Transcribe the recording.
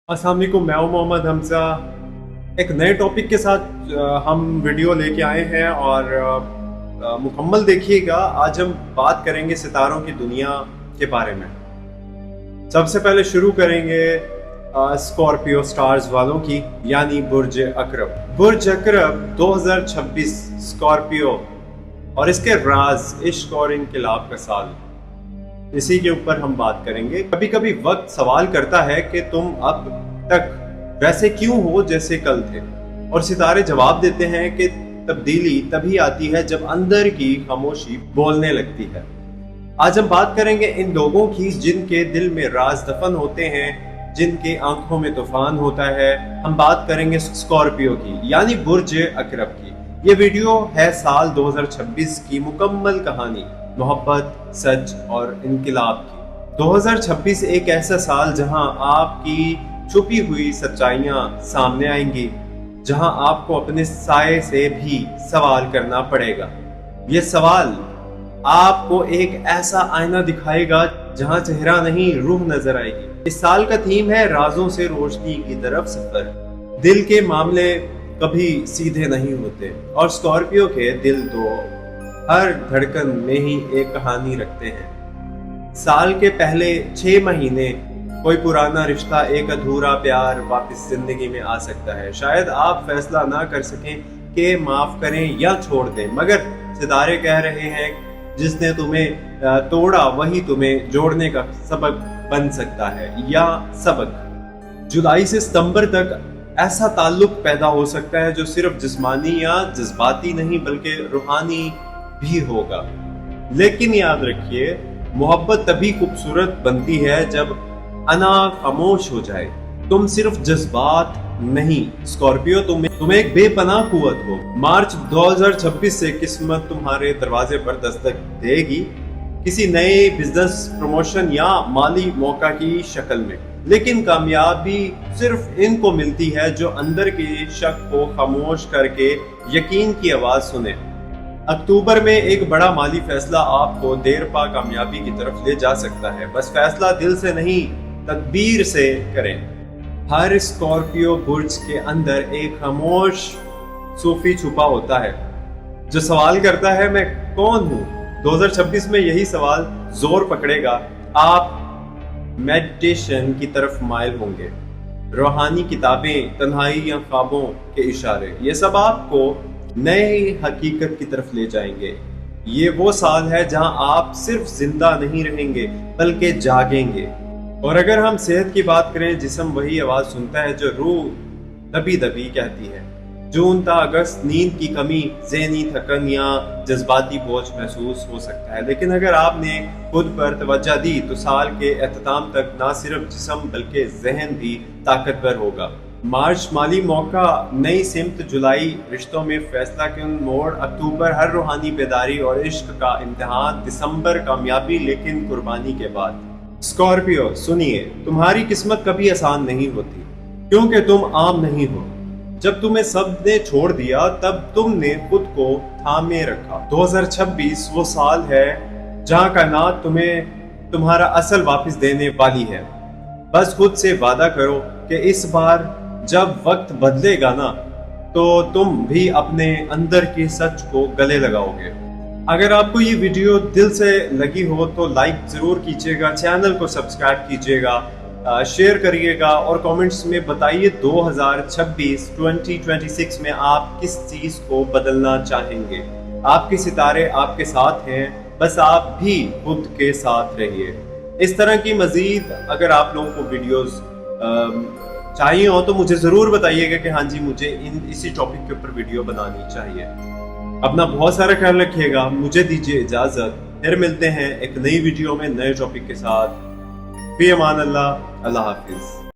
अस्सलाम वालेकुम, मैं हूं मोहम्मद हमजा। एक नए टॉपिक के साथ हम वीडियो लेके आए हैं और मुकम्मल देखिएगा। आज हम बात करेंगे सितारों की दुनिया के बारे में। सबसे पहले शुरू करेंगे स्कॉर्पियो स्टार्स वालों की, यानी बुर्ज अकरब। बुर्ज अकरब 2026 स्कॉर्पियो और इसके राज, इश्क और इनकलाब का साल, इसी के ऊपर हम बात करेंगे। कभी कभी वक्त सवाल करता है कि तुम अब तक वैसे क्यों हो जैसे कल थे, और सितारे जवाब देते हैं कि तब्दीली तभी आती है जब अंदर की खामोशी बोलने लगती है। आज हम बात करेंगे इन लोगों की जिनके दिल में राज दफन होते हैं, जिनके आंखों में तूफान होता है। हम बात करेंगे स्कॉर्पियो की, यानी बुर्ज अकरब की। ये वीडियो है साल 2026 की मुकम्मल कहानी, मोहब्बत, सच और इनकलाब की। 2026 एक ऐसा साल जहां आपकी छुपी हुई सच्चाइयां सामने आएंगी, जहां आपको अपने साये से भी सवाल करना पड़ेगा। ये सवाल आपको एक ऐसा आईना दिखाएगा जहां चेहरा नहीं, रूह नजर आएगी। इस साल का थीम है राजों से रोशनी की तरफ सफर। दिल के मामले कभी सीधे नहीं होते, और स्कॉर्पियो के दिल तो हर धड़कन में ही एक कहानी रखते हैं। साल के पहले 6 महीने कोई पुराना रिश्ता, एक अधूरा प्यार वापस जिंदगी में आ सकता है। शायद आप फैसला ना कर सकें कि माफ करें या छोड़ दें, मगर सितारे कह रहे हैं जिसने तुम्हें तोड़ा वही तुम्हें जोड़ने का सबक बन सकता है, या सबक। जुलाई से सितंबर तक ऐसा ताल्लुक पैदा हो सकता है जो सिर्फ जिस्मानी या जज्बाती नहीं बल्कि रूहानी भी होगा। लेकिन याद रखिए, मोहब्बत तभी खूबसूरत बनती है जब अना खामोश हो जाए। तुम सिर्फ जज्बात नहीं स्कॉर्पियो, तुम एक बेपनाह कुव्वत हो। मार्च 2026 से किस्मत तुम्हारे दरवाजे पर दस्तक देगी, किसी नए बिजनेस, प्रमोशन या माली मौका की शक्ल में। लेकिन कामयाबी सिर्फ इनको मिलती है जो अंदर के शक को खामोश करके यकीन की आवाज सुने। अक्टूबर में एक बड़ा माली फैसला आपको देर पा कामयाबी की तरफ ले जा सकता है। बस फैसला दिल से नहीं, तदबीर से करें। हर स्कॉर्पियो बुर्ज के अंदर एक खामोश सूफी छुपा होता है जो सवाल करता है, मैं कौन हूं? 2026 में यही सवाल जोर पकड़ेगा। आप मेडिटेशन की तरफ माइल होंगे, रूहानी किताबें, तन्हाई या ख्वाबों के इशारे, ये सब आपको नए हकीकत की तरफ ले जाएंगे। ये वो साल है जहां आप सिर्फ जिंदा नहीं रहेंगे बल्कि जागेंगे। और अगर हम सेहत की बात करें, जिस्म वही आवाज सुनता है जो रूह दबी दबी कहती है। जून था अगस्त, नींद की कमी, ज़हनी थकन या जज्बाती बोझ महसूस हो सकता है। लेकिन अगर आपने खुद पर तवज्जो दी तो साल के एख्तिताम तक ना सिर्फ जिस्म बल्कि जहन भी ताकतवर होगा। मार्च माली मौका, नई सिमत। जुलाई रिश्तों में फैसला कन मोड़। अक्टूबर हर रूहानी बेदारी और इश्क का इम्तिहान। दिसंबर कामयाबी लेकिन कुर्बानी के बाद। स्कॉर्पियो सुनिए, तुम्हारी किस्मत कभी आसान नहीं होती, क्योंकि तुम आम नहीं हो। जब तुम्हें सब ने छोड़ दिया तब तुमने खुद को थामे रखा। 2026 वो साल है जहां कायनात तुम्हें तुम्हारा असल वापस देने वाली है। बस खुद से वादा करो कि इस बार जब वक्त बदलेगा ना, तो तुम भी अपने अंदर के सच को गले लगाओगे। अगर आपको ये वीडियो दिल से लगी हो तो लाइक जरूर कीजिएगा, चैनल को सब्सक्राइब कीजिएगा, शेयर करिएगा और कमेंट्स में बताइए 2026 में आप किस चीज को बदलना चाहेंगे। आपके सितारे आपके साथ हैं, बस आप भी खुद के साथ रहिए। इस तरह की मजीद अगर आप लोगों को वीडियोस चाहिए हो तो मुझे जरूर बताइएगा कि हाँ जी, मुझे इसी टॉपिक के ऊपर वीडियो बनानी चाहिए। अपना बहुत सारा ख्याल रखिएगा। मुझे दीजिए इजाजत, फिर मिलते हैं एक नई वीडियो में नए टॉपिक के साथ। फी अमान अल्लाह, अल्लाह हाफिज।